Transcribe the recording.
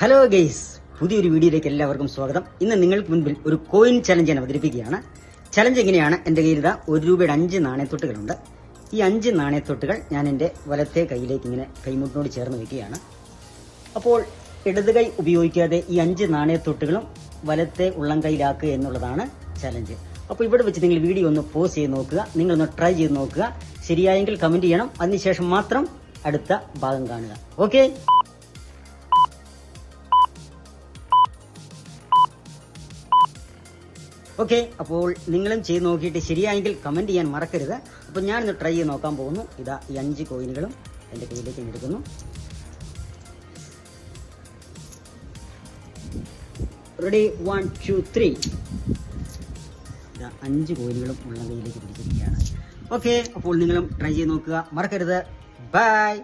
Hello guys, പുതിയൊരു വീഡിയോയിലേക്ക് എല്ലാവർക്കും സ്വാഗതം. ഇന്ന് നിങ്ങൾക്ക് മുൻപിൽ ഒരു കോയിൻ ചലഞ്ച് ഞാൻ അവതരിപ്പിക്കുകയാണ്. ചലഞ്ച് എങ്ങനെയാണ്? എൻ്റെ കയ്യിൽ ഇതാ 1 രൂപയുടെ 5 നാണയത്തൊട്ടുകളുണ്ട്. ഈ 5 നാണയത്തൊട്ടുകൾ ഞാൻ എൻ്റെ വലത്തെ കൈയിലേക്ക് ഇങ്ങനെ കൈമുട്ടിനോട് ചേർന്ന് വെക്കുകയാണ്. അപ്പോൾ ഇടത് കൈ ഉപയോഗിക്കാതെ ഈ 5 നാണയത്തൊട്ടുകളും വലത്തെ ഉള്ളം കൈയിലാക്കുക എന്നുള്ളതാണ് ചലഞ്ച്. അപ്പോൾ ഇവിടെ വെച്ച് നിങ്ങൾ വീഡിയോ ഒന്ന് പോസ് ചെയ്ത് നോക്കുക, നിങ്ങളൊന്ന് ട്രൈ ചെയ്ത് നോക്കുക. ശരിയായെങ്കിൽ കമന്റ് ചെയ്യണം, അതിനുശേഷം മാത്രം അടുത്ത ഭാഗം കാണുക. ഓക്കെ? ഓക്കെ, അപ്പോൾ നിങ്ങളും ചെയ്ത് നോക്കിയിട്ട് ശരിയായെങ്കിൽ കമന്റ് ചെയ്യാൻ മറക്കരുത്. അപ്പോൾ ഞാനൊന്ന് ട്രൈ ചെയ്ത് നോക്കാൻ പോകുന്നു. ഇതാ ഈ 5 കോയിനുകളും എൻ്റെ കയ്യിലേക്ക് എടുക്കുന്നു. റെഡി, 1 2 3. ഇതാ 5 കോയിനുകളും ഉള്ള കയ്യിലേക്ക് പിടിച്ചിരിക്കുകയാണ്. ഓക്കെ, അപ്പോൾ നിങ്ങളും ട്രൈ ചെയ്ത് നോക്കുക, മറക്കരുത്. ബൈ.